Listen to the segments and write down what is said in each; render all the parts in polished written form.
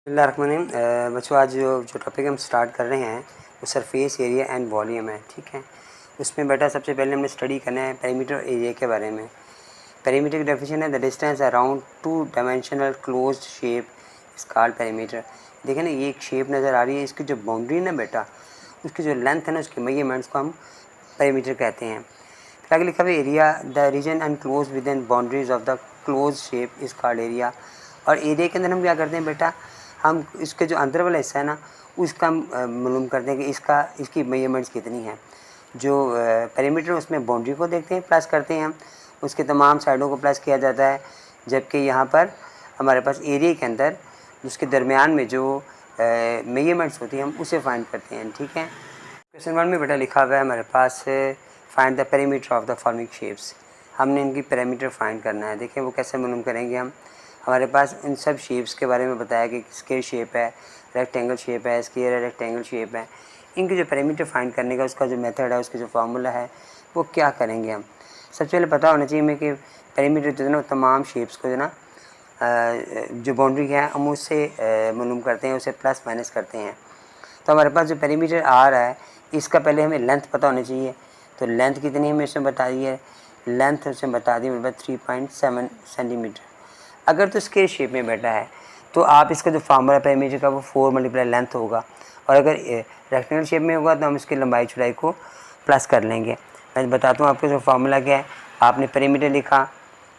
बच्चों आज जो टॉपिक हम स्टार्ट कर रहे हैं वो सरफेस एरिया एंड वॉल्यूम है। ठीक है, उसमें बेटा सबसे पहले हमने स्टडी करना है पेरीमीटर एरिया के बारे में। पेरीमीटर की डेफिनेशन है the distance around two dimensional closed shape is called perimeter. देखें ना, ये एक शेप नज़र आ रही है, इसकी जो बाउंड्री ना बेटा, उसकी जो लेंथ है ना, उसके मेजरमेंट्स को हम पेरीमीटर कहते हैं। फिर आगे लिखा हुआ area the region enclosed within boundaries of the closed shape is called area. और एरिया के अंदर हम क्या करते हैं बेटा, हम इसके जो अंदर वाला हिस्सा है ना, उसका हम मालूम करते हैं कि इसकी मेजरमेंट्स कितनी हैं। जो पेरीमीटर उसमें बाउंड्री को देखते हैं, प्लस करते हैं हम, उसके तमाम साइडों को प्लस किया जाता है। जबकि यहाँ पर हमारे पास एरिया के अंदर उसके दरमियान में जो मेजरमेंट्स होती हैं हम उसे फाइंड करते हैं। ठीक है, क्वेश्चन 1 में बेटा लिखा हुआ है हमारे पास find the perimeter of the following shapes. हमने इनकी पेरीमीटर फाइंड करना है। देखिए वो कैसे मालूम करेंगे हम। हमारे पास इन सब शेप्स के बारे में बताया कि स्क्वायर शेप है, रेक्टेंगल शेप है, स्क्वायर है, रेक्टेंगल शेप है। इनकी जो पेरीमीटर फाइंड करने का उसका जो मेथड है, उसका जो फार्मूला है, वो क्या करेंगे हम। सबसे पहले पता होना चाहिए हमें कि पेरीमीटर जो है ना तमाम शेप्स को जो ना जो बाउंड्री है हम उससे मालूम करते हैं, उसे प्लस माइनस करते हैं। तो हमारे पास जो पेरीमीटर आ रहा है इसका पहले हमें लेंथ पता होनी चाहिए। तो लेंथ कितनी हमें इसमें बता दी है, लेंथ उसमें बता दी मेरे पास 3.7 सेंटीमीटर। अगर तो स्क्वायर शेप में बैठा है तो आप इसका जो फार्मूला पेरीमीटर का वो 4 मल्टीप्लाई लेंथ होगा, और अगर रेक्टेंगल शेप में होगा तो हम इसकी लंबाई चौड़ाई को प्लस कर लेंगे। मैं बताता हूँ आपको जो फार्मूला क्या है। आपने पेरीमीटर लिखा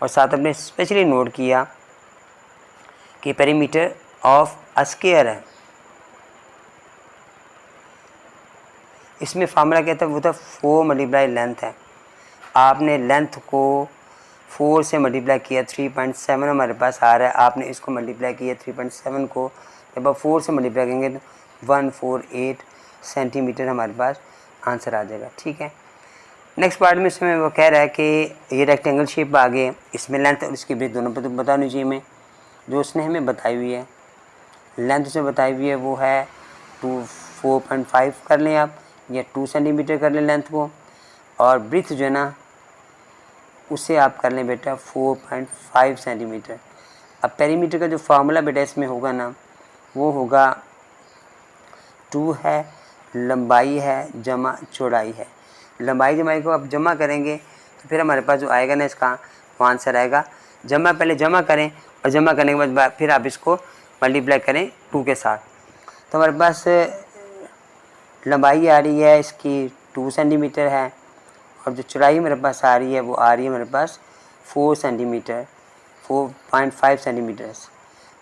और साथ अपने स्पेशली नोट किया कि पेरीमीटर ऑफ अ स्क्वायर है। इसमें फार्मूला क्या था, वो था 4 मल्टीप्लाई लेंथ है। आपने लेंथ को 4 से मल्टीप्लाई किया, 3.7 हमारे पास आ रहा है। आपने इसको मल्टीप्लाई किया 3.7 को, जब आप 4 से मल्टीप्लाई करेंगे तो 148 सेंटीमीटर हमारे पास आंसर आ जाएगा। ठीक है, नेक्स्ट पार्ट में इसमें वो कह रहा है कि ये रेक्टेंगल शेप आ गए, इसमें लेंथ और इसकी ब्रेथ दोनों पर बतानी चाहिए हमें। जो उसने हमें बताई हुई है, लेंथ उसने बताई हुई है वो है 4.5 कर लें आप, या 2 सेंटीमीटर कर लें लेंथ को, और ब्रीथ जो है ना उसे आप कर लें बेटा 4.5 सेंटीमीटर। अब पेरीमीटर का जो फार्मूला बेटा इसमें होगा ना, वो होगा 2 है, लंबाई है जमा चौड़ाई है। लंबाई जमाई को आप जमा करेंगे तो फिर हमारे पास जो आएगा ना इसका वो आंसर आएगा। पहले जमा करें और जमा करने के बाद फिर आप इसको मल्टीप्लाई करें 2 के साथ। तो हमारे पास लंबाई आ रही है इसकी 2 सेंटीमीटर है, और जो चौड़ाई मेरे पास आ रही है वो आ रही है मेरे पास 4 सेंटीमीटर, 4.5 सेंटीमीटर्स।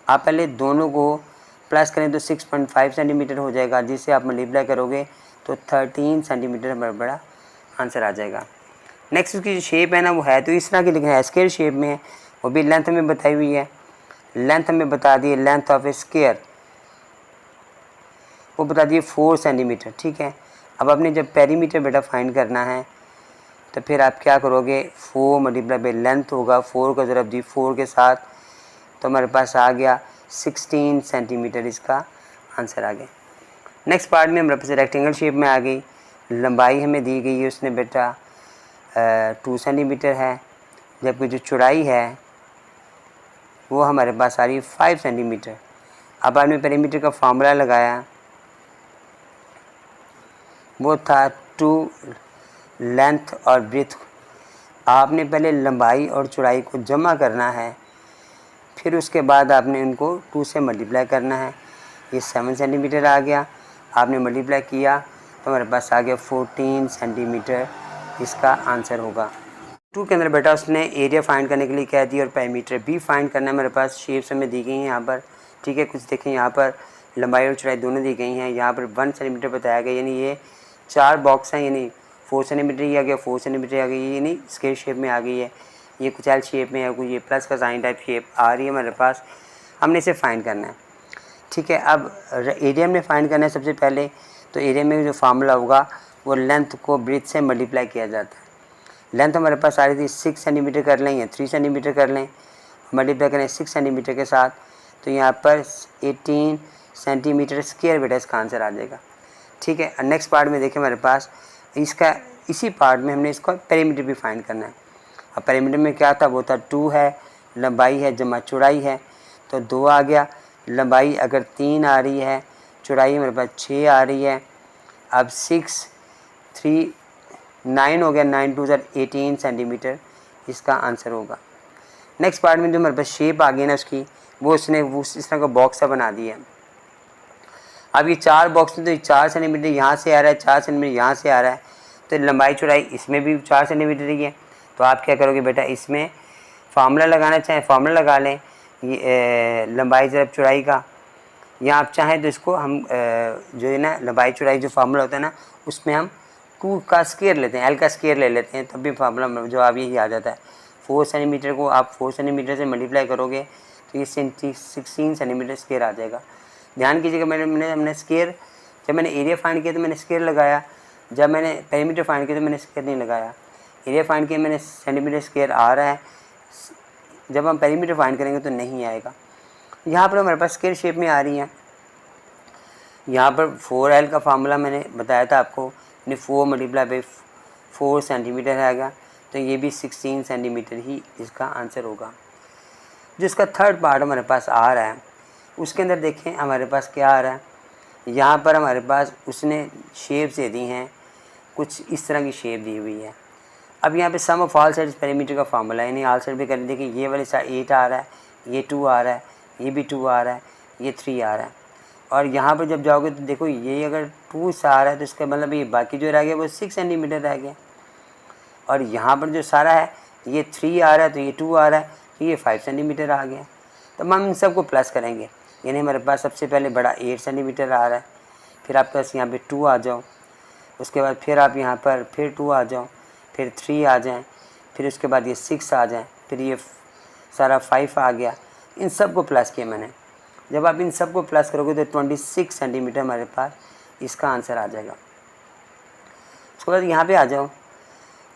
आप पहले दोनों को प्लस करें तो 6.5 सेंटीमीटर हो जाएगा, जिससे आप मल्टीप्लाई करोगे तो 13 सेंटीमीटर हमारा बड़ा आंसर आ जाएगा। नेक्स्ट उसकी जो शेप है ना वो है तो इस तरह की, लिखना है स्क्वायर शेप में है, वो भी लेंथ हमें बताई हुई है। लेंथ हमें बता दी है, लेंथ ऑफ ए स्क्वायर वो बता दिए 4 सेंटीमीटर। ठीक है, अब आपने जब पेरीमीटर बेटा फाइंड करना है तो फिर आप क्या करोगे, 4 मल्टीप्लाई बाई लेंथ होगा, 4 का ज़रब दी 4 के साथ, तो हमारे पास आ गया 16 सेंटीमीटर, इसका आंसर आ गया। नेक्स्ट पार्ट में हमारे पास रेक्टेंगल शेप में आ गई। लंबाई हमें दी गई है उसने बेटा 2 सेंटीमीटर है, जबकि जो चौड़ाई है वो हमारे पास आ रही है 5 सेंटीमीटर। अब आपने पेरीमीटर का फार्मूला लगाया, वो था 2 लेंथ और ब्रीथ। आपने पहले लंबाई और चौड़ाई को जमा करना है, फिर उसके बाद आपने इनको 2 से मल्टीप्लाई करना है। ये 7 सेंटीमीटर आ गया, आपने मल्टीप्लाई किया तो हमारे पास आ गया 14 सेंटीमीटर, इसका आंसर होगा। 2 के अंदर बेटा उसने एरिया फाइंड करने के लिए कह दी और पेरीमीटर भी फाइंड करना है। मेरे पास शेप्स हमें दी गई हैं यहाँ पर। ठीक है, कुछ देखें यहाँ पर लंबाई और चौड़ाई दोनों दी गई हैं। यहाँ पर 1 सेंटीमीटर बताया गया, यानी ये 4 बॉक्स हैं, यानी 4 सेंटीमीटर ही आ गया, 4 सेंटीमीटर आ गई, यानी स्क्वायर शेप में आ गई है। ये कुछ एल शेप में है, कोई ये प्लस का साइन टाइप शेप आ रही है हमारे पास, हमने इसे फाइंड करना है। ठीक है, अब एरिया में फाइंड करना है सबसे पहले। तो एरिया में जो फार्मूला होगा वो लेंथ को ब्रीथ से मल्टीप्लाई किया जाता है। लेंथ हमारे पास आ रही थी 6 सेंटीमीटर कर लें या 3 सेंटीमीटर कर लें, मल्टीप्लाई करें 6 सेंटीमीटर के साथ, तो यहाँ पर 18 सेंटीमीटर स्क्वायर बेटा इसका आंसर आ जाएगा। ठीक है, नेक्स्ट पार्ट में देखें हमारे पास इसका, इसी पार्ट में हमने इसका पेरीमीटर भी फाइंड करना है। अब पेरीमीटर में क्या था, वो था 2 है, लंबाई है जमा चौड़ाई है, तो 2 आ गया, लंबाई अगर 3 आ रही है, चौड़ाई मेरे पास 6 आ रही है। अब 6 3 9 हो गया, 9 2 18 सेंटीमीटर इसका आंसर होगा। नेक्स्ट पार्ट में जो हमारे पास शेप आ गई ना उसकी, वो उसने इस तरह का बॉक्स सा बना दिया। अब ये 4 बॉक्स में तो 4 सेंटीमीटर यहाँ से आ रहा है, 4 सेंटीमीटर यहाँ से आ रहा है, तो लंबाई चौड़ाई इसमें भी 4 सेंटीमीटर ही है। तो आप क्या करोगे बेटा, इसमें फार्मूला लगाना चाहें फार्मूला लगा लें, ये लंबाई ज़रब चौड़ाई का, या आप चाहें तो इसको हम जो है ना लंबाई चौड़ाई जो फार्मूला होता है ना, उसमें हम 2 का स्क्वायर लेते हैं, एल का स्क्वायर ले लेते हैं, तब भी फार्मूला जो आप यही आ जाता है। 4 सेंटीमीटर को आप 4 सेंटीमीटर से मल्टीप्लाई करोगे तो ये 16 सेंटीमीटर स्क्वायर आ जाएगा। ध्यान कीजिएगा, हमने स्क्वायर, जब मैंने एरिया फाइंड किया तो मैंने स्क्वायर लगाया, जब मैंने पेरीमीटर फाइंड किया तो मैंने स्क्वायर नहीं लगाया। एरिया फाइंड किया मैंने सेंटीमीटर स्क्वायर आ रहा है, जब हम पेरीमीटर फाइंड करेंगे तो नहीं आएगा। यहाँ पर हमारे पास स्क्वायर शेप में आ रही है। यहाँ पर 4L का फार्मूला मैंने बताया था आपको, 4 मल्टीप्लाई बाई 4 सेंटीमीटर आएगा, तो ये भी 16 सेंटीमीटर ही इसका आंसर होगा। जो इसका थर्ड पार्ट हमारे पास आ रहा है, उसके अंदर देखें हमारे पास क्या आ रहा है। यहाँ पर हमारे पास उसने शेप्स दे दी हैं, कुछ इस तरह की शेप दी हुई है। अब यहाँ पे सम ऑफ ऑल साइड्स पेरीमीटर का फार्मूला है, यानी ऑल साइड पे कर देखिए, ये वाली साइड 8 आ रहा है, ये 2 आ रहा है, ये भी 2 आ रहा है, ये 3 आ रहा है। और यहाँ पर जब जाओगे तो देखो ये अगर 2 से आ रहा है तो इसका मतलब ये बाकी जो रह गया वो 6 सेंटीमीटर रह गया। और यहाँ पर जो सारा है ये 3 आ रहा है, तो ये 2 आ रहा है, तो ये 5 सेंटीमीटर आ गया। तो हम इन सबको प्लस करेंगे, यानी हमारे पास सबसे पहले बड़ा 8 सेंटीमीटर आ रहा है, फिर आपके पास यहाँ पे 2 आ जाओ, उसके बाद फिर आप यहाँ पर फिर 2 आ जाओ, फिर 3 आ जाएं, फिर उसके बाद ये 6 आ जाएं, फिर ये सारा 5 आ गया। इन सब को प्लस किया मैंने। जब आप इन सब को प्लस करोगे तो 26 सेंटीमीटर हमारे पास इसका आंसर आ जाएगा। उसके बाद यहाँ पे आ जाओ,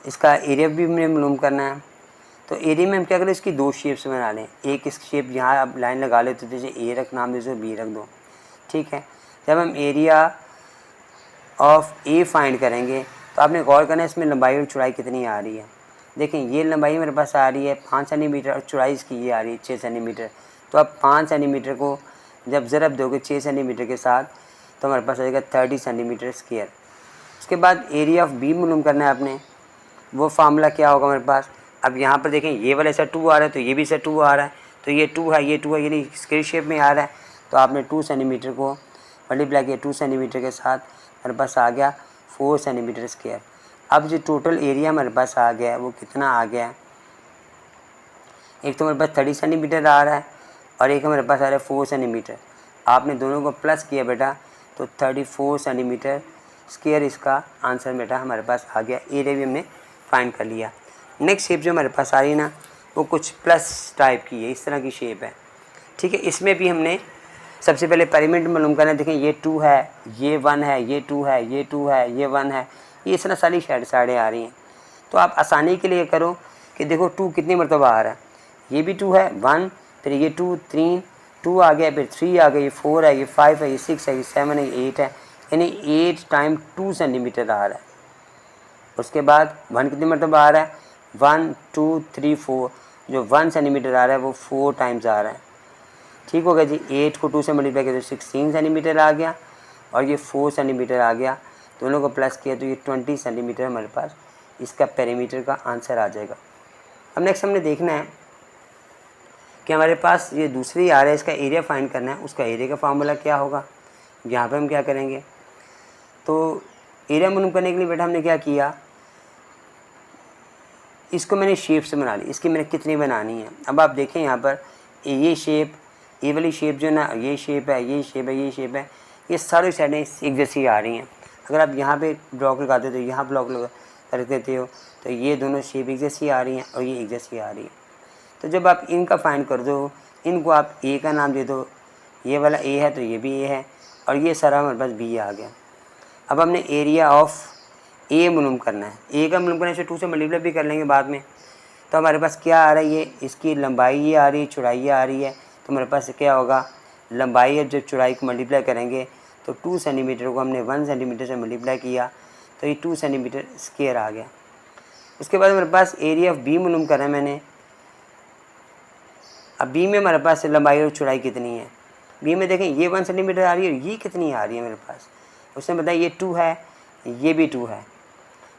इसका एरिया भी हमें मालूम करना है। तो एरिया में हम क्या करें, इसकी 2 शेप्स बना लें। एक इस शेप यहाँ आप लाइन लगा लेते तो जैसे ए रख नाम दे, बी रख दो, ठीक है। जब हम एरिया ऑफ ए फाइंड करेंगे तो आपने गौर करना है इसमें लंबाई और चौड़ाई कितनी आ रही है। देखें ये लंबाई मेरे पास आ रही है 5 सेंटीमीटर और चौड़ाई इसकी ये आ रही है 6 सेंटीमीटर। तो आप 5 सेंटीमीटर को जब ज़रब दोगे 6 सेंटीमीटर के साथ तो हमारे पास आ जाएगा 30 सेंटीमीटर स्क्वायर। उसके बाद एरिया ऑफ बी मालूम करना है आपने, वो फार्मूला क्या होगा हमारे पास। अब यहाँ पर देखें ये वाला ऐसा 2 आ रहा है, तो ये भी ऐसा 2 आ रहा है, तो ये 2 है, ये 2 है, यानी स्क्वायर शेप में आ रहा है। तो आपने 2 सेंटीमीटर को मल्टीप्लाई किया 2 सेंटीमीटर के साथ, हमारे पास आ गया 4 सेंटीमीटर स्क्वायर। अब जो टोटल एरिया हमारे पास आ गया है वो कितना आ गया है, एक तो हमारे पास 30 सेंटीमीटर आ रहा है और एक हमारे पास आ रहा है 4 सेंटीमीटर। आपने दोनों को प्लस किया बेटा तो 34 सेंटीमीटर स्क्वायर इसका आंसर बेटा हमारे पास आ गया। एरिया भी हमने फाइंड कर लिया। नेक्स्ट शेप जो हमारे पास आ रही है ना, वो कुछ प्लस टाइप की है, इस तरह की शेप है, ठीक है। इसमें भी हमने सबसे पहले पेरीमीटर मालूम करना है। देखें ये 2 है, ये 1 है, ये 2 है, ये 2 है, ये 1 है, ये इस तरह सारी साइडें आ रही हैं। तो आप आसानी के लिए करो कि देखो 2 कितनी मरतबा आ रहा है, ये भी 2 है 1, फिर ये 2 3 2 आ गया, फिर 3 आ गया, ये 4 है, ये 5 है, ये 6 है, ये 7 है, ये 8 है, यानी 8 टाइम 2 सेंटीमीटर आ रहा है। उसके बाद 1 कितनी मरतबा आ रहा है, 1 2 3 4, जो 1 सेंटीमीटर आ रहा है वो 4 टाइम्स आ रहा है, ठीक हो गया जी। 8 को 2 से मल्टीप्लाई किया तो 16 सेंटीमीटर आ गया और ये 4 सेंटीमीटर आ गया, दोनों को प्लस किया तो ये 20 सेंटीमीटर हमारे पास इसका पेरीमीटर का आंसर आ जाएगा। अब नेक्स्ट हमने देखना है कि हमारे पास ये दूसरी आ रहा है, इसका एरिया फाइंड करना है। उसका एरिया का फार्मूला क्या होगा, यहाँ पे हम क्या करेंगे, तो एरिया मालूम करने के लिए बेटा हमने क्या किया, इसको मैंने शेप से बना ली। इसकी मैंने कितनी बनानी है, अब आप देखें यहाँ पर ये शेप, ये वाली शेप जो है ना, ये शेप है, ये शेप है, ये शेप है, ये सारी साइडें एक जैसी आ रही हैं। अगर आप यहाँ पे ब्लॉक लगाते हो तो यहाँ ब्लॉक लगा कर देते हो तो ये दोनों शेप एक जैसी आ रही हैं और ये एक जैसी आ रही है। तो जब आप इनका फाइंड कर दो, इनको आप ए का नाम दे दो, ये वाला ए है तो ये भी ए है और ये सारा हमारे पास बी आ गया। अब हमने एरिया ऑफ ए मालूम करना है। ए का मालूम करने से 2 से मल्टीप्लाई भी कर लेंगे बाद में। तो हमारे पास क्या आ रहा है, ये इसकी लंबाई ये आ रही है, चौड़ाई ये आ रही है, तो हमारे पास क्या होगा, लंबाई और जब चौड़ाई को मल्टीप्लाई करेंगे तो 2 सेंटीमीटर को हमने 1 सेंटीमीटर से मल्टीप्लाई किया तो ये 2 सेंटीमीटर स्क्वायर आ गया। उसके बाद हमारे पास एरिया ऑफ बी मालूम करा है मैंने। अब बी में हमारे पास लंबाई और चौड़ाई कितनी है, बी में देखें ये 1 सेंटीमीटर आ रही है, ये कितनी आ रही है मेरे पास। उसने बताया ये 2 है, ये भी 2 है,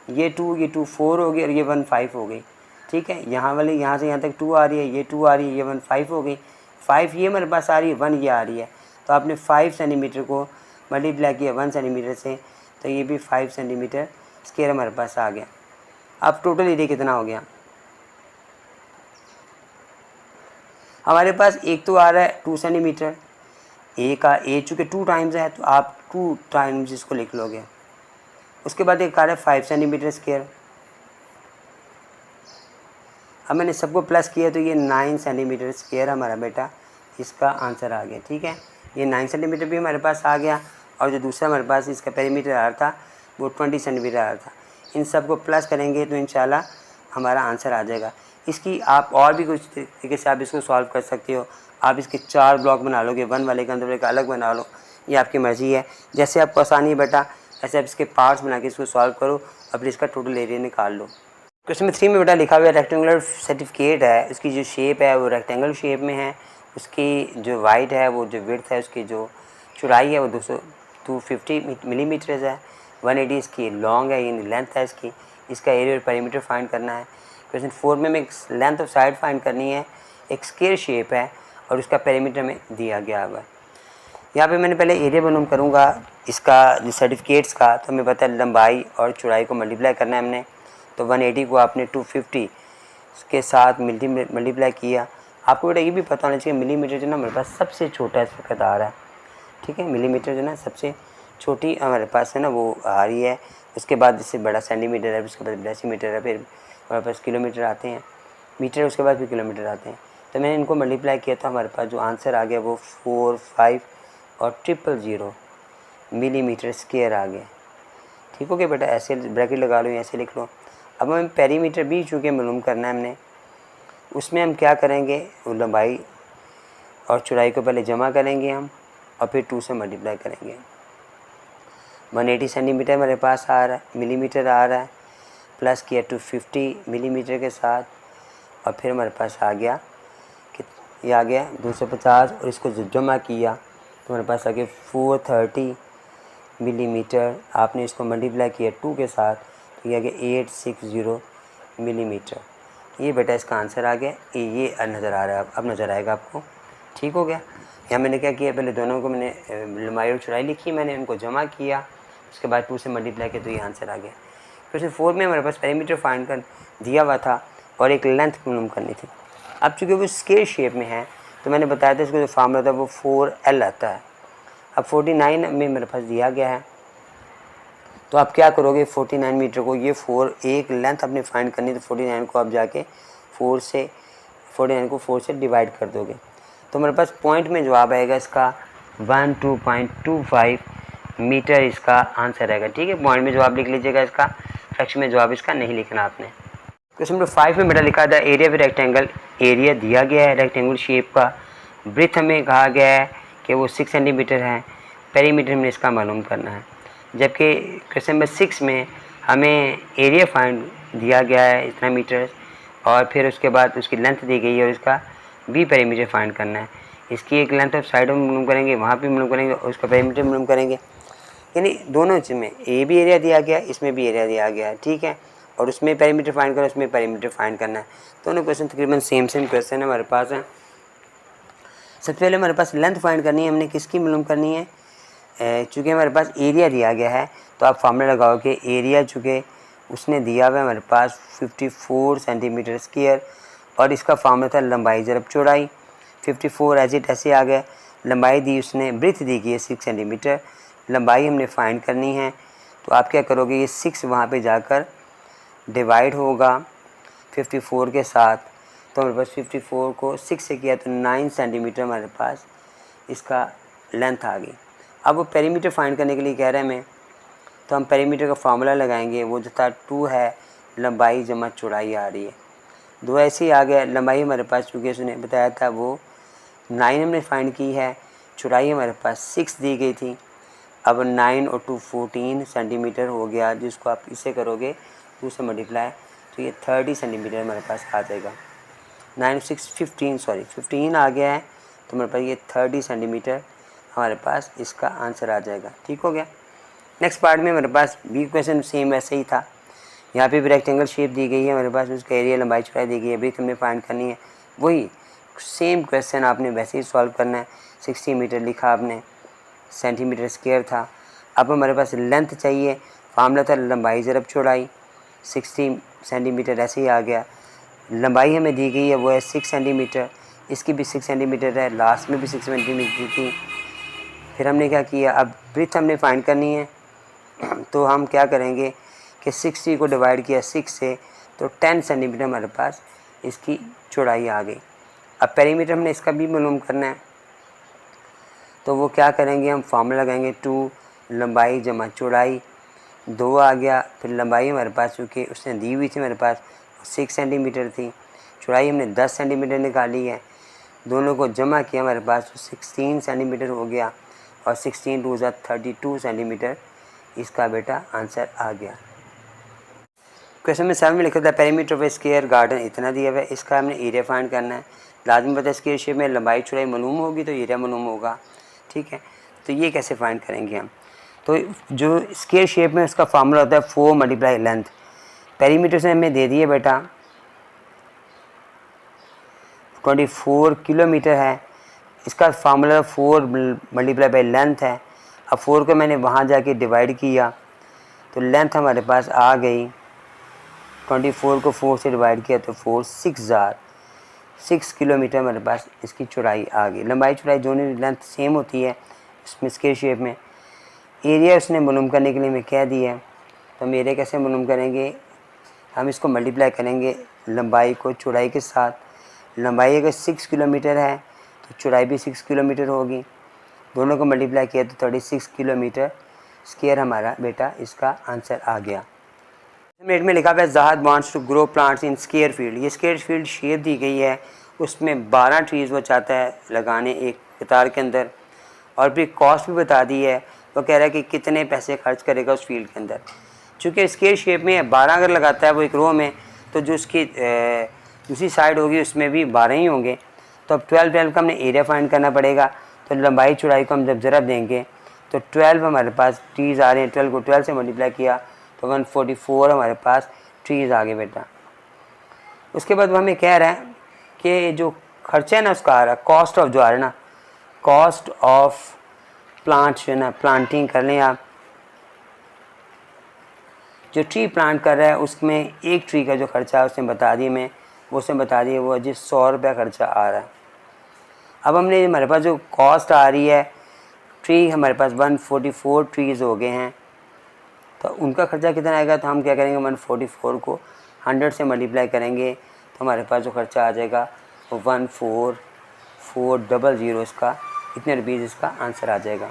ये 2 4 हो गई और ये 1 5 हो गई। ठीक है, यहाँ वाली यहाँ से यहाँ तक 2 आ रही है, ये 2 आ रही है, ये 1 5 हो गई। 5 ये मेरे पास आ रही है, 1 ये आ रही है। तो आपने 5 सेंटीमीटर को मल्टीप्लाई किया 1 सेंटीमीटर से, तो ये भी 5 सेंटीमीटर स्क्वायर हमारे पास आ गया। अब टोटल एरिया कितना हो गया हमारे पास। एक तो आ रहा है 2 सेंटीमीटर, ए का ए चूँकि 2 टाइम्स है तो आप 2 टाइम्स इसको लिख लोगे। उसके बाद एक आ रहा है 5 सेंटीमीटर स्क्वायर। अब मैंने सबको प्लस किया तो ये 9 सेंटीमीटर स्क्वायर हमारा बेटा इसका आंसर आ गया। ठीक है, ये 9 सेंटीमीटर भी हमारे पास आ गया और जो दूसरा हमारे पास इसका पेरीमीटर आ रहा था वो 20 सेंटीमीटर आ रहा था। इन सब को प्लस करेंगे तो इंशाल्लाह हमारा आंसर आ जाएगा। इसकी आप और भी कुछ तरीके से आप इसको सॉल्व कर सकते हो। आप इसके 4 ब्लॉक बना लोगे, 1 वाले के अंदर एक अलग बना लो, ये आपकी मर्ज़ी है। जैसे आपको आसानी है बेटा ऐसे आप इसके पार्ट्स बना के इसको सॉल्व करो और फिर इसका टोटल एरिया निकाल लो। क्वेश्चन नंबर 3 में बेटा लिखा हुआ है रेक्टेंगुलर सर्टिफिकेट है, उसकी जो शेप है वो रेक्टेंगल शेप में है, उसकी जो वाइड है वो जो विड्थ है उसकी जो चौड़ाई है वो 250 मिलीमीटर है, 180 इसकी लॉन्ग है यानी लेंथ है इसकी। इसका एरिया और पेरीमीटर फाइंड करना है। क्वेश्चन 4 में एक लेंथ ऑफ साइड फाइंड करनी है, एक स्क्वायर शेप है और उसका पेरीमीटर में दिया गया हुआ है। यहाँ पे मैंने पहले एरिया मालूम करूँगा इसका जो सर्टिफिकेट्स का, तो हमें पता है लंबाई और चौड़ाई को मल्टीप्लाई करना है हमने। तो 180 को आपने 250 के साथ मल्टीप्लाई किया। आपको बेटा ये भी पता होना चाहिए मिलीमीटर जो ना हमारे पास सबसे छोटा इस वक्त आ रहा है। ठीक है, मिलीमीटर जो ना सबसे छोटी हमारे पास है ना वो आ रही है। उसके बाद इससे बड़ा सेंटीमीटर है, उसके बाद डेसीमीटर है, फिर हमारे पास किलोमीटर आते हैं, मीटर, उसके बाद फिर किलोमीटर आते हैं। तो मैंने इनको मल्टीप्लाई किया तो हमारे पास जो आंसर आ गया वो 4, 5 और 000 मिलीमीटर स्क्वायर आ गया। ठीक हो गया बेटा, ऐसे ब्रैकेट लगा लो, ऐसे लिख लो। अब हमें पेरीमीटर भी चूँकि मालूम करना है हमने, उसमें हम क्या करेंगे वो लंबाई और चौड़ाई को पहले जमा करेंगे हम और फिर 2 से मल्टीप्लाई करेंगे। 180 सेंटीमीटर हमारे पास आ रहा है, मिलीमीटर आ रहा है, प्लस किया 250 मिलीमीटर के साथ और फिर हमारे पास आ गया कि ये आ गया 250 और इसको जमा किया तो हमारे पास आ गया 430 मिलीमीटर। आपने इसको मल्टीप्लाई किया 2 के साथ तो ये आ गया 860 मिलीमीटर। ये बेटा इसका आंसर आ गया। ये नज़र आ रहा है, अब नज़र आएगा आपको। ठीक हो गया। यहाँ मैंने क्या किया, पहले दोनों को मैंने लंबाई और चौड़ाई लिखी, मैंने उनको जमा किया, उसके बाद 2 से मल्टीप्लाई किया तो ये आंसर आ गया। क्वेश्चन 4 में हमारे पास पेरीमीटर फाइंड कर दिया हुआ था और एक लेंथ मालूम करनी थी। अब चूँकि वो स्क्वायर शेप में है तो मैंने बताया था इसको जो फार्मूला था वो 4L आता है। अब 49 में मेरे पास दिया गया है तो आप क्या करोगे, 49 मीटर को ये 4 एक लेंथ अपने फाइंड करनी, तो 49 को आप जाके 49 को 4 से डिवाइड कर दोगे तो मेरे पास पॉइंट में जवाब आएगा इसका 12.25 मीटर इसका आंसर आएगा। ठीक है, पॉइंट में जवाब लिख लीजिएगा इसका, फ्रैक्शन में जवाब इसका नहीं लिखना आपने। क्वेश्चन नंबर 5 में मेरा लिखा था एरिया विद रेक्टेंगल, एरिया दिया गया है रेक्टेंगल शेप का, ब्रेथ हमें कहा गया है कि वो 6 सेंटीमीटर है, पेरीमीटर में इसका मालूम करना है। जबकि क्वेश्चन नंबर 6 में हमें एरिया फाइंड दिया गया है इतना मीटर और फिर उसके बाद उसकी लेंथ दी गई है और इसका भी पेरीमीटर फाइंड करना है। इसकी एक लेंथ ऑफ साइड में मालूम करेंगे, वहाँ भी मालूम करेंगे और उसका पेरीमीटर मालूम करेंगे। यानी दोनों चीज़ में ए भी एरिया दिया गया है, इसमें भी एरिया दिया गया है। ठीक है, और उसमें पेरीमीटर फाइंड करना, उसमें पेरीमीटर फाइंड करना है। दोनों क्वेश्चन तकरीबन सेम क्वेश्चन हमारे पास है। सबसे पहले हमारे पास लेंथ फाइंड करनी है, हमने किसकी मालूम करनी है, चूँकि हमारे पास एरिया दिया गया है तो आप फार्मूला लगाओ कि एरिया चूँकि उसने दिया हुआ है हमारे पास 54 सेंटीमीटर स्क्वायर और इसका फार्मूला था लंबाई ज़रब चौड़ाई। 54 एज इट ऐसे आ गया, लंबाई दी उसने, ब्रेथ दी गई है 6 सेंटीमीटर, लंबाई हमने फाइंड करनी है। तो आप क्या करोगे, ये 6 वहाँ पे जाकर डिवाइड होगा 54 के साथ, तो हमारे पास 54 को 6 से किया तो 9 सेंटीमीटर हमारे पास इसका लेंथ आ गई। अब वो पेरीमीटर फाइंड करने के लिए कह रहे हैं हमें, तो हम पेरीमीटर का फार्मूला लगाएंगे, वो जो था 2 है, लंबाई जमा चौड़ाई आ रही है, 2 ऐसे ही आ गया। लंबाई हमारे पास चूँकि उसने बताया था वो 9 हमने फाइंड की है, चौड़ाई हमारे पास 6 दी गई थी। अब 9 और 2 14 सेंटीमीटर हो गया, जिसको आप इससे करोगे 2 से मल्टीप्लाई तो ये 30 सेंटीमीटर हमारे पास आ जाएगा। 9 6 15 आ गया है, तो मेरे पास ये 30 सेंटीमीटर हमारे पास इसका आंसर आ जाएगा। ठीक हो गया। नेक्स्ट पार्ट में मेरे पास भी क्वेश्चन सेम वैसे ही था। यहाँ पे भी रेक्टेंगल शेप दी गई है मेरे पास, उसका एरिया लंबाई चौड़ाई दी गई है, ब्रीथ हमने फाइंड करनी है। वही सेम क्वेश्चन आपने वैसे ही सॉल्व करना है। 60 मीटर लिखा आपने, सेंटीमीटर स्क्वायर था। अब हमारे पास लेंथ चाहिए, फार्मूला था लंबाई ज़रब चौड़ाई, 60 सेंटीमीटर ऐसे ही आ गया। लंबाई हमें दी गई है वो है 6 सेंटीमीटर, इसकी भी 6 सेंटीमीटर है, लास्ट में भी 6 सेंटीमीटर थी। फिर हमने क्या किया, अब ब्रीथ हमने फाइंड करनी है, तो हम क्या करेंगे कि 60 को डिवाइड किया 6 से, तो 10 सेंटीमीटर हमारे पास इसकी चौड़ाई आ गई। अब पेरीमीटर हमने इसका भी मालूम करना है, तो वो क्या करेंगे, हम फार्मूला लगाएंगे 2 लंबाई जमा चौड़ाई, 2 आ गया। फिर लंबाई हमारे पास चूँकि उसने दी हुई थी मेरे पास 6 सेंटीमीटर थी, चौड़ाई हमने 10 सेंटीमीटर निकाली है, दोनों को जमा किया हमारे पास तो 16 सेंटीमीटर हो गया, और 16 2 32 सेंटीमीटर इसका बेटा आंसर आ गया। क्वेश्चन में 7 में लिखा था perimeter of A square garden इतना दिया हुआ है, इसका हमने एरिया फाइंड करना है। लाजमी पता है स्क्वायर शेप में लंबाई चौड़ाई मालूम होगी तो एरिया मालूम होगा। ठीक है, तो ये कैसे फाइंड करेंगे हम, तो जो स्क्वायर शेप में उसका फार्मूला होता है 4 मल्टीप्लाई लेंथ। पेरीमीटर से हमें दे दिए बेटा 24 किलोमीटर है, इसका फार्मूला 4 मल्टीप्लाई बाई लेंथ है। अब 4 को मैंने वहाँ जाके डिवाइड किया तो लेंथ हमारे पास आ गई, 24 को 4 से डिवाइड किया तो 6 किलोमीटर हमारे पास इसकी चौड़ाई आ गई। लंबाई चौड़ाई दोनों लेंथ सेम होती है इसमें स्क्वायर शेप में। एरिया उसने मालूम करने के लिए मैं कह दिया, तो हम एरिया कैसे मालूम करेंगे, हम इसको मल्टीप्लाई करेंगे लंबाई को चौड़ाई के साथ। लंबाई अगर 6 किलोमीटर है तो चौड़ाई भी 6 किलोमीटर होगी, दोनों को मल्टीप्लाई किया तो 36 किलोमीटर स्क्वायर हमारा बेटा इसका आंसर आ गया। मिनट में लिखा हुआ है Zahid wants to grow plants in square field. ये स्क्वायर फील्ड शेप दी गई है, उसमें 12 ट्रीज़ वो चाहता है लगाने एक कतार के अंदर, और फिर कॉस्ट भी बता दी है। वो कह रहा है कि कितने पैसे खर्च करेगा उस फील्ड के अंदर। चूँकि स्क्वायर शेप में है, 12 अगर लगाता है वो एक रो में, तो जो उसकी दूसरी साइड होगी उसमें भी 12 ही होंगे। तो अब 12 का हमने एरिया फाइंड करना पड़ेगा। तो लंबाई चौड़ाई को हम जब ज़रब देंगे तो 12 हमारे पास ट्रीज़ आ रहे हैं, 12 को 12 से मल्टीप्लाई किया तो 144 हमारे पास ट्रीज़ आ गए बेटा। उसके बाद वो हमें कह रहा है कि जो खर्चा है ना उसका आ रहा है, कॉस्ट ऑफ जो आ रहा है ना, कॉस्ट ऑफ प्लांट जो है ना, प्लांटिंग कर लें आप, जो ट्री प्लांट कर रहा है उसमें एक ट्री का जो खर्चा है उसने बता दिया, मैं वो उसने बता दिया वो जी 100 रुपये खर्चा आ रहा है। अब हमने हमारे पास जो कॉस्ट आ रही है, ट्री हमारे पास 144 ट्रीज़ हो गए हैं, तो उनका खर्चा कितना आएगा, तो हम क्या करेंगे 144 को 100 से मल्टीप्लाई करेंगे तो हमारे पास जो खर्चा आ जाएगा वो 14400 इसका, इतने रुपीज़ इसका आंसर आ जाएगा।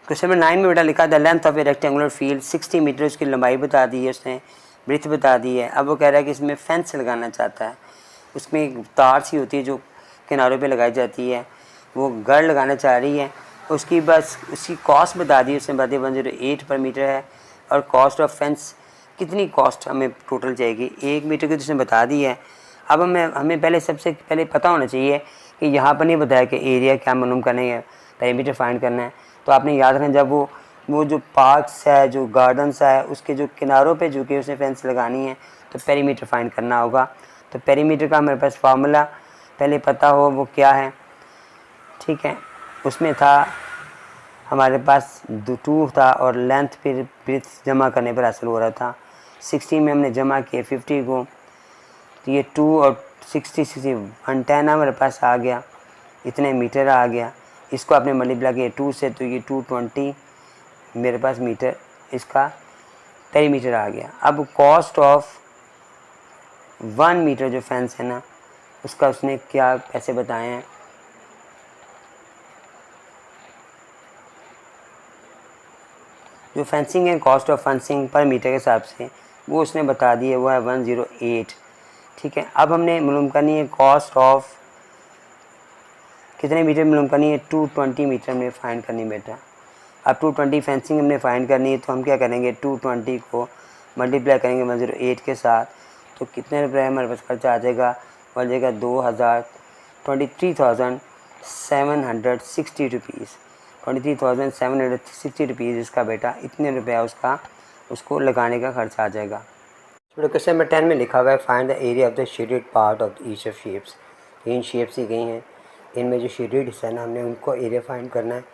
क्वेश्चन नंबर 9 में बेटा लिखा the length of a rectangular field 60 metre, उसकी लंबाई बता दी है उसने, ब्रीथ बता दी है। अब वो कह रहा है कि इसमें फेंस लगाना चाहता है, उसमें एक तार सी होती है जो किनारों पे लगाई जाती है, वो गढ़ लगाना चाह रही है। उसकी बस उसकी कॉस्ट बता दी उसने, बता दी 108 पर मीटर है, और कॉस्ट ऑफ फेंस कितनी कॉस्ट हमें टोटल जाएगी 1 मीटर की उसने बता दी है। अब हमें पहले सबसे पहले पता होना चाहिए कि यहाँ पर नहीं बताया कि एरिया क्या मालूम करना है, पेरीमीटर फाइंड करना है। तो आपने याद रखना जब वो जो पार्क्स है, जो गार्डन्स है, उसके जो किनारों पे जो कि उसने फेंस लगानी है तो पेरीमीटर फाइंड करना होगा। तो पेरीमीटर का हमारे पास फार्मूला पहले पता हो वो क्या है, ठीक है। उसमें था हमारे पास 2 था और लेंथ फिर ब्रीथ जमा करने पर हासिल हो रहा था। 60 में हमने जमा किए 50 को, तो ये 2 और 60 110 हमारे पास आ गया, इतने मीटर आ गया। इसको आपने मल्टीप्लाई किया 2 से तो ये 220 मेरे पास मीटर इसका पेरीमीटर आ गया। अब कॉस्ट ऑफ 1 मीटर जो फेंस है ना उसका उसने क्या पैसे बताए हैं, जो फेंसिंग है कॉस्ट ऑफ फेंसिंग पर मीटर के हिसाब से वो उसने बता दी है, वो है 108, ठीक है। अब हमने मालूम करनी है कॉस्ट ऑफ कितने मीटर मालूम करनी है, 220 मीटर हमने फाइंड करनी बेटा। अब 220 फेंसिंग हमने फाइंड करनी है, तो हम क्या करेंगे 220 को मल्टीप्लाई करेंगे 108 के साथ, तो कितने रुपये हमारे पास खर्चा आ जाएगा, बढ़ जाएगा 23,000 760 रुपीज़, 23,760 रुपीज़ इसका बेटा, इतने रुपया उसको लगाने का खर्चा आ जाएगा। तो क्वेश्चन नंबर 10 में लिखा हुआ है find the area of the shaded part of each of shapes. तीन शेप्स ही गई हैं, इनमें जो शेडेड हिस्सा है ना, हमने उनको एरिया फाइंड करना है।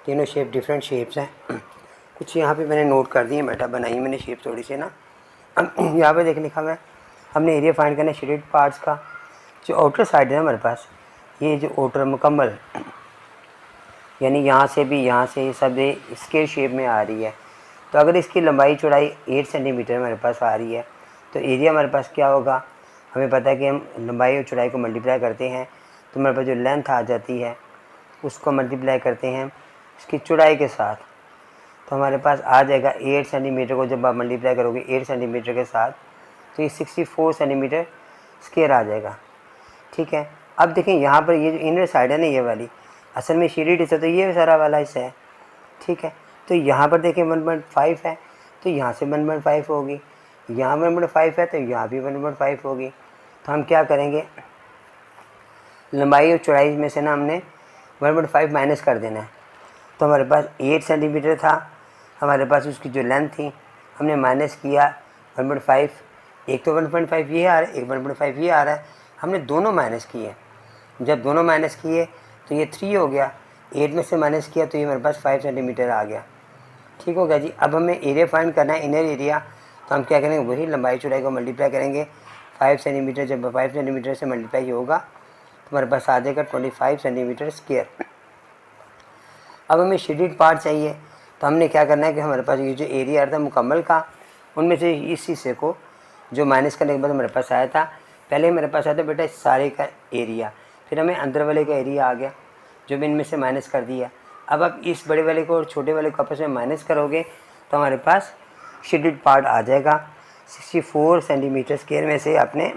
तीनों शेप डिफरेंट शेप्स हैं, कुछ यहाँ पे मैंने नोट कर दिए बेटा, बनाई मैंने शेप थोड़ी सी ना। यहाँ पे देख लिखा हुआ है हमने एरिया फाइंड करना है शेडेड पार्ट्स का। जो आउटर साइड है हमारे पास, ये जो आउटर मुकम्मल, यानी यहाँ से भी यहाँ से सब स्क्वायर शेप में आ रही है। तो अगर इसकी लंबाई चौड़ाई 8 सेंटीमीटर हमारे पास आ रही है तो एरिया हमारे पास क्या होगा, हमें पता है कि हम लंबाई और चौड़ाई को मल्टीप्लाई करते हैं तो हमारे पास जो लेंथ आ जाती है उसको मल्टीप्लाई करते हैं इसकी चौड़ाई के साथ, तो हमारे पास आ जाएगा 8 सेंटीमीटर को जब आप मल्टीप्लाई करोगे 8 सेंटीमीटर के साथ तो ये 64 सेंटीमीटर स्क्वायर आ जाएगा। ठीक है, अब देखें यहाँ पर ये जो इनर साइड है ना, ये वाली असल में शेडेड हिस्सा तो ये सारा वाला हिस्सा है। ठीक है, तो यहाँ पर देखें 1.5 है तो यहाँ से 1.5 होगी, यहाँ 1.5 है तो यहाँ भी 1.5 होगी। तो हम क्या करेंगे, लंबाई और चौड़ाई में से ना हमने 1.5 माइनस कर देना है। तो हमारे पास 8 सेंटीमीटर था, हमारे पास उसकी जो लेंथ थी हमने माइनस किया 1.5, एक तो 1.5 ये आ रहा है, एक 1.5 ये आ रहा है, हमने दोनों माइनस किए। जब दोनों माइनस किए तो ये 3 हो गया, 8 में से माइनस किया तो ये हमारे पास 5 सेंटीमीटर आ गया। ठीक हो गया जी। अब हमें एरिया फाइंड करना है, इनर एरिया, तो हम क्या करेंगे, वही लंबाई चौड़ाई को मल्टीप्लाई करेंगे 5 सेंटीमीटर। जब 5 सेंटीमीटर से मल्टीप्लाई होगा तो हमारे पास आ जाएगा 25 सेंटीमीटर स्क्वायर। अब हमें शेडेड पार्ट चाहिए, तो हमने क्या करना है कि हमारे पास ये जो एरिया था मुकम्मल का, उनमें से इस हिस्से को जो माइनस करने के बाद हमारे पास आया था, पहले हमारे पास आया था बेटा इस सारे का एरिया, फिर हमें अंदर वाले का एरिया आ गया जो भी इनमें से माइनस कर दिया। अब आप इस बड़े वाले को और छोटे वाले को आपस में माइनस करोगे तो हमारे पास शेडेड पार्ट आ जाएगा। 64 सेंटीमीटर स्क्वायर में से आपने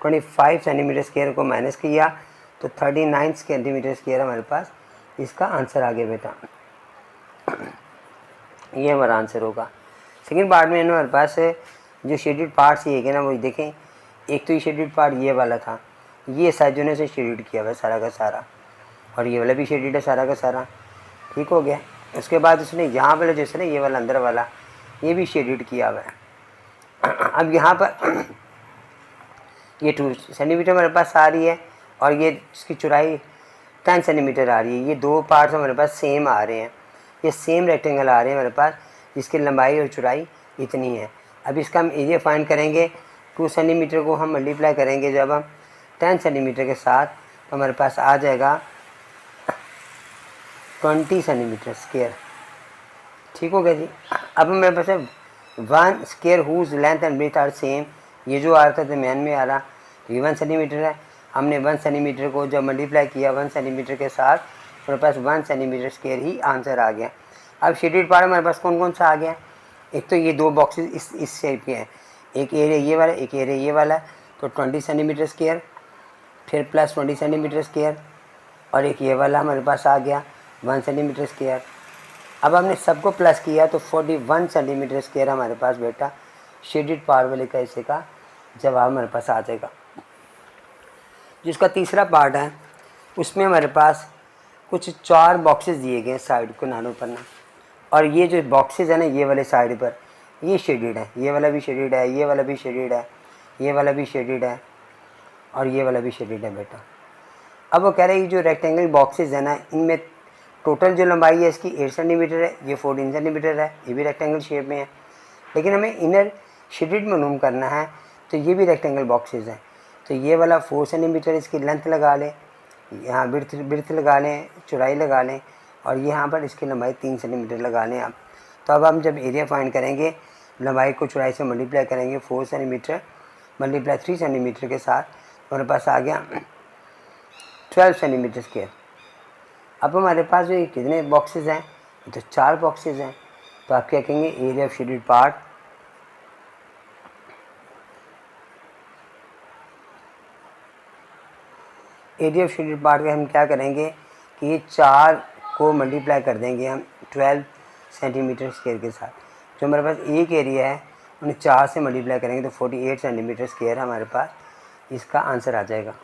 25 सेंटीमीटर स्क्वायर को माइनस किया तो 39 सेंटीमीटर स्क्वायर हमारे पास इसका आंसर आ गया बेटा। ये हमारा आंसर होगा। सेकंड पार्ट में हमारे पास जो शेडेड पार्ट्स ये है ना, वो देखें, एक तो ये शेडेड पार्ट ये वाला था, ये साइजों से शेडेड किया हुआ है सारा का सारा, और ये वाला भी शेडेड है सारा का सारा। ठीक हो गया। उसके बाद उसने यहाँ वाला जैसे ना, ये वाला अंदर वाला ये भी शेडेड किया हुआ है। अब यहाँ पर ये 2 सेंटीमीटर हमारे पास आ रही है और ये इसकी चौड़ाई 10 सेंटीमीटर आ रही है। ये दो पार्ट्स हमारे पास सेम आ रहे हैं, ये सेम रेक्टेंगल आ रहे हैं हमारे पास, जिसकी लंबाई और चौड़ाई इतनी है। अब इसका हम एरिया फाइंड करेंगे, 2 सेंटीमीटर को हम मल्टीप्लाई करेंगे जब हम 10 सेंटीमीटर के साथ, तो हमारे पास आ जाएगा 20 सेंटीमीटर स्क्वायर। ठीक हो गया जी। अब मेरे पास है 1 square whose length and breadth are same, ये जो आ रहा था दरमियान में आ रहा, ये 1 सेंटीमीटर है। हमने 1 सेंटीमीटर को जब मल्टीप्लाई किया 1 सेंटीमीटर के साथ, हमारे पास 1 सेंटीमीटर स्क्वायर ही आंसर आ गया। अब शेडेड पार्ट हमारे पास कौन कौन सा आ गया, एक तो ये 2 बॉक्सेस इस शेप के हैं, एक एरिया ये वाला, एक एरिया ये वाला, तो 20 सेंटीमीटर स्क्वायर, फिर प्लस 20 सेंटीमीटर स्क्वायर, और एक ये वाला हमारे पास आ गया 1 सेंटीमीटर स्क्वायर। अब हमने सबको प्लस किया तो 41 सेंटीमीटर स्क्वायर हमारे पास बेटा शेडेड पार्ट वाले का हिस्से का जवाब हमारे पास आ जाएगा। जिसका तीसरा पार्ट है उसमें हमारे पास कुछ 4 बॉक्सेस दिए गए साइड को नानों पर ना, और ये जो बॉक्सेस है ना, ये वाले साइड पर ये शेडेड है, ये वाला भी शेडेड है, ये वाला भी शेडेड है, ये वाला भी शेडेड है, और ये वाला भी शेडेड है बेटा। अब वो कह रहे हैं ये जो रेक्टेंगल बॉक्सेस है ना, इनमें टोटल जो लंबाई है इसकी 8 सेंटीमीटर है, ये 14 सेंटीमीटर है, ये भी रेक्टेंगल शेप में है, लेकिन हमें इनर शेडेड मालूम करना है, तो ये भी रेक्टेंगल बॉक्सेस हैं। तो ये वाला 4 सेंटीमीटर इसकी लेंथ लगा लें, यहाँ बिर्थ लगा लें, चौड़ाई लगा लें, और यहाँ पर इसकी लंबाई 3 सेंटीमीटर लगा लें आप। तो अब हम जब एरिया फाइंड करेंगे, लंबाई को चौड़ाई से मल्टीप्लाई करेंगे 4 सेंटीमीटर मल्टीप्लाई 3 सेंटीमीटर के साथ, हमारे पास आ गया 12 सेंटीमीटर स्क्वायर। अब हमारे पास जो कितने बॉक्सेस हैं, तो 4 बॉक्सेस हैं। तो आप क्या कहेंगे, area of shaded part area of shaded part का हम क्या करेंगे कि ये 4 को मल्टीप्लाई कर देंगे हम 12 सेंटीमीटर स्क्वायर के साथ। जो हमारे पास एक एरिया है उन्हें 4 से मल्टीप्लाई करेंगे तो 48 सेंटीमीटर स्क्वायर हमारे पास इसका आंसर आ जाएगा।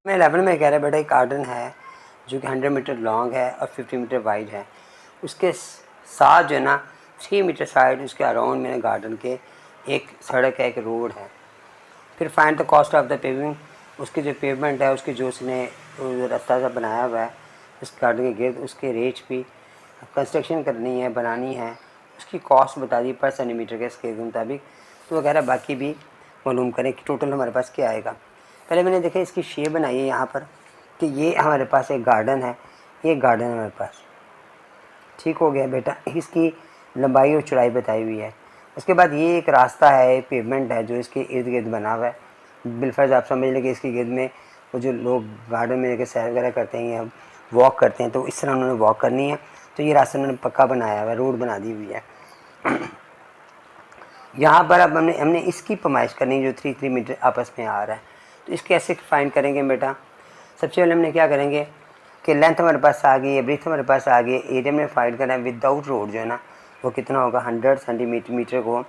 मैं 11 में कह रहा है बेटा एक कार्टन है जो कि 100 मीटर लॉन्ग है और 50 मीटर वाइड है। उसके साथ जो है ना 3 मीटर साइड उसके अराउंड मेरे गार्डन के एक सड़क है, एक रोड है। फिर find the cost of the paving, उसकी जो पेवमेंट है, उसकी जो उसने रास्ता सा बनाया हुआ है उस गार्डन के गिर्द, उसके रेट भी कंस्ट्रक्शन करनी है, बनानी है, उसकी कॉस्ट बता दी पर सेंटीमीटर के स्केल के मुताबिक, तो वगैरह बाकी भी मालूम करें कि टोटल हमारे पास क्या आएगा। पहले मैंने देखा इसकी शेप बनाई है यहाँ पर कि ये हमारे पास एक गार्डन है, ये गार्डन है हमारे पास, ठीक हो गया बेटा। इसकी लंबाई और चौड़ाई बताई हुई है। उसके बाद ये एक रास्ता है, एक पेवमेंट है जो इसके इर्द गिर्द बना हुआ है। बिलफर्ज आप समझ लें कि इसके गिर्द में वो जो लोग गार्डन में जाकर सैर वगैरह करते हैं या वॉक करते हैं तो इस तरह उन्होंने वॉक करनी है, तो ये रास्ता उन्होंने पक्का बनाया हुआ है, रोड बना दी हुई है। यहाँ पर अब हमने इसकी पैमाइश करनी है जो 3 मीटर आपस में आ रहा है। तो इसके ऐसे फाइंड करेंगे बेटा। सबसे पहले हमने क्या करेंगे कि लेंथ हमारे पास आ गई है, ब्रीथ हमारे पास आ गई है, एरिया में फाइंड करना है विदाउट रोड जो है ना वो कितना होगा 100 सेंटीमीटर को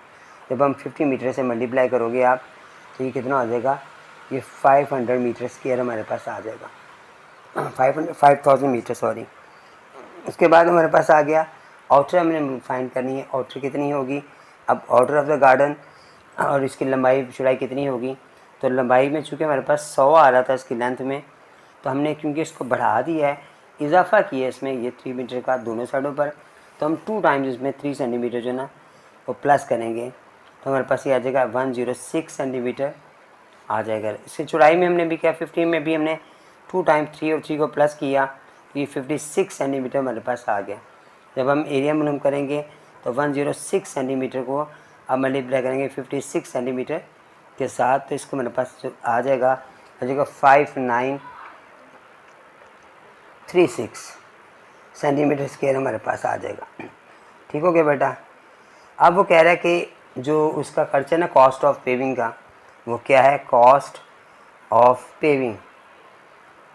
जब हम 50 मीटर से मल्टीप्लाई करोगे आप तो ये कितना हो जाएगा, ये 500 मीटर स्क्वायर हमारे पास आ जाएगा, 5000 मीटर सॉरी। उसके बाद हमारे पास आ गया आउटर, हमने फाइंड करनी है आउटर कितनी होगी। अब आउटर ऑफ द गार्डन और इसकी लंबाई चौड़ाई कितनी होगी, तो लंबाई में चूँकि हमारे पास 100 आ रहा था इसकी लेंथ में, तो हमने क्योंकि इसको बढ़ा दिया है, इजाफा किया इसमें ये 3 मीटर का दोनों साइडों पर, तो हम 2 टाइम्स इसमें 3 सेंटीमीटर जो है ना वो प्लस करेंगे, तो हमारे पास ये आ जाएगा 106 सेंटीमीटर आ जाएगा। इसकी चौड़ाई में हमने भी क्या 15 में भी हमने 2 टाइम्स 3 और 3 को प्लस किया तो ये 56 सेंटीमीटर हमारे पास आ गया। जब हम एरिया मालूम करेंगे तो 106 सेंटीमीटर को अब मल्टीप्लाई करेंगे 56 सेंटीमीटर के साथ, तो इसको मेरे पास जो आ जाएगा 5936 सेंटीमीटर स्क्वायर हमारे पास आ जाएगा। ठीक हो गया बेटा। अब वो कह रहा है कि जो उसका खर्चा है ना कॉस्ट ऑफ पेविंग का, वो क्या है, कॉस्ट ऑफ पेविंग,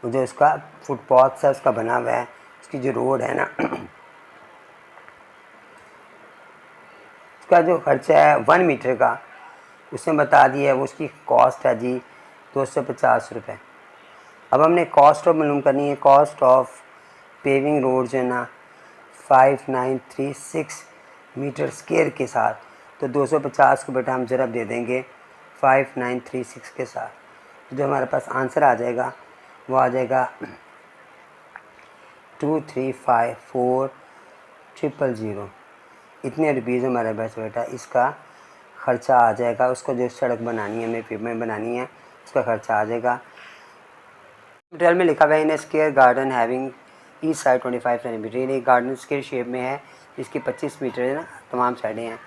जो उसका फुटपाथ सा उसका बना हुआ है, उसकी जो रोड है ना उसका जो खर्चा है 1 मीटर का उसने बता दिया है, वो उसकी कॉस्ट है जी 250 रुपये। अब हमने कॉस्ट ऑफ मालूम करनी है, कॉस्ट ऑफ पेविंग रोड जो है ना 5936 मीटर स्क्वायर के साथ, तो 250 को बेटा हम ज़रब दे देंगे 5936 के साथ, तो जो हमारे पास आंसर आ जाएगा वो आ जाएगा 2354000। इतने रुपीज़ हमारे पास बेटा इसका ख़र्चा आ जाएगा। उसको जो सड़क बनानी है, हमें पेवमेंट बनानी है, उसका ख़र्चा आ जाएगा। मटेरियल में लिखा हुआ है in square garden having each side 25 centimetre, ये गार्डन स्क्वायर शेप में है जिसकी 25 मीटर है ना तमाम साइडें हैं।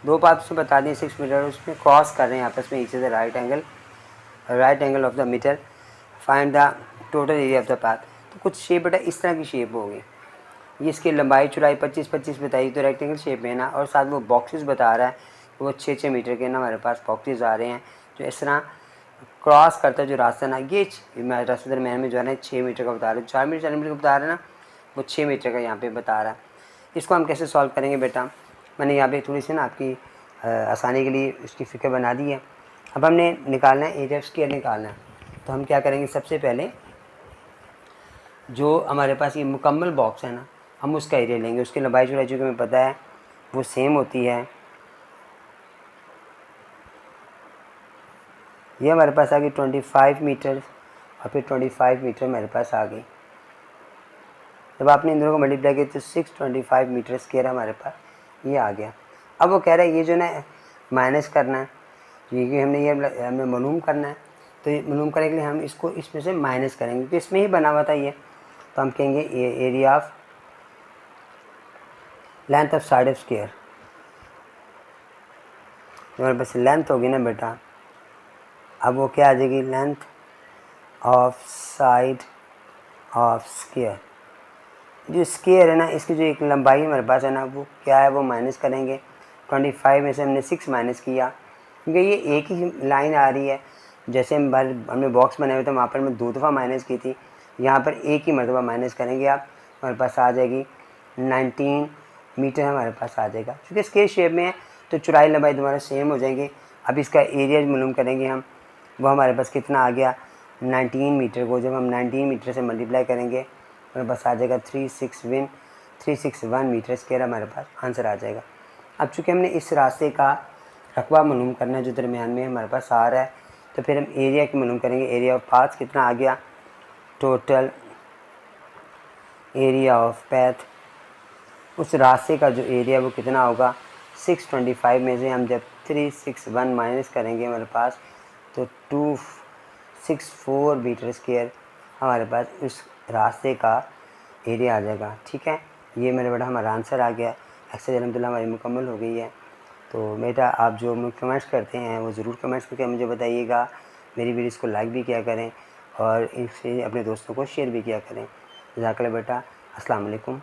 दो पार्ट से बता दें 6 मीटर, उसमें क्रॉस कर रहे हैं आपस में, each is the right angle of the metre, find the total area of the path. तो कुछ शेप बेटा इस तरह की शेप होगी, ये इसकी लंबाई चौड़ाई 25-25 बताई तो रेक्टेंगल शेप में है ना, और साथ वो बॉक्सेस बता रहा है वो 6-6 मीटर के ना हमारे पास बॉक्सेस आ रहे हैं जो इस तरह क्रॉस करता है जो रास्ता ना, ये रास्ते दरम्यान में जो है ना 6 मीटर का बता रहे हैं, 4 मीटर 4 मीटर का बता रहा है ना, वो 6 मीटर का यहाँ पे बता रहा है। इसको हम कैसे सॉल्व करेंगे बेटा, मैंने यहाँ पे थोड़ी सी ना आपकी आसानी के लिए उसकी फ़िक्र बना दी है। अब हमने निकालना है एरिया स्क्वायर निकालना है, तो हम क्या करेंगे, सबसे पहले जो हमारे पास ये मुकम्मल बॉक्स है ना हम उसका एरिया लेंगे, उसकी लंबाई चौड़ाई जो कि हमें पता है वो सेम होती है। ये हमारे पास आ गई 25 मीटर और फिर 25 मीटर हमारे पास आ गई। जब आपने इन दोनों को मल्टीप्लाई किया तो 625 मीटर स्क्वायर हमारे पास ये आ गया। अब वो कह रहा है ये जो ना माइनस करना है, क्योंकि हमने मालूम करना है, तो ये मालूम करने के लिए हम इसको इसमें से माइनस करेंगे क्योंकि इसमें ही बना हुआ था ये, तो हम कहेंगे area of length of side of square. हमारे पास लेंथ होगी ना बेटा, अब वो क्या आ जाएगी, length of side of square. जो स्क्वायर है ना इसकी जो एक लंबाई हमारे पास है ना वो क्या है, वो माइनस करेंगे। 25 में से हमने 6 माइनस किया क्योंकि ये एक ही लाइन आ रही है। जैसे हमने बॉक्स बनाए हुए थे वहाँ पर मैं 2 दफ़ा माइनस की थी, यहाँ पर एक ही मरतबा माइनस करेंगे आप, हमारे पास आ जाएगी 19 मीटर हमारे पास आ जाएगा। क्योंकि स्क्वायर शेप में है तो चौड़ाई लंबाई दोबारा सेम हो जाएंगे। अब इसका एरिया मालूम करेंगे हम, वो हमारे पास कितना आ गया 19 मीटर को जब हम 19 मीटर से मल्टीप्लाई करेंगे हमारे पास आ जाएगा 361 मीटर स्क्वायर हमारे पास आंसर आ जाएगा। अब चूँकि हमने इस रास्ते का रकबा मालूम करना है जो दरमियान में हमारे पास आ रहा है, तो फिर हम एरिया की मालूम करेंगे। एरिया ऑफ पाथ कितना आ गया, टोटल एरिया ऑफ पैथ, उस रास्ते का जो एरिया वो कितना होगा 625 में से हम जब 361 माइनस करेंगे हमारे पास तो 264 मीटर स्क्वायर हमारे पास उस रास्ते का एरिया आ जाएगा। ठीक है, ये मेरे बेटा हमारा आंसर आ गया। एक्सरसाइज अल्हम्दुलिल्लाह हमारी मुकम्मल हो गई है। तो बेटा आप जो कमेंट्स करते हैं वो ज़रूर कमेंट्स करके मुझे बताइएगा। मेरी वीडियोस को लाइक भी किया करें और इसे अपने दोस्तों को शेयर भी किया करें। जज़ाकल्लाह बेटा, अस्सलाम वालेकुम।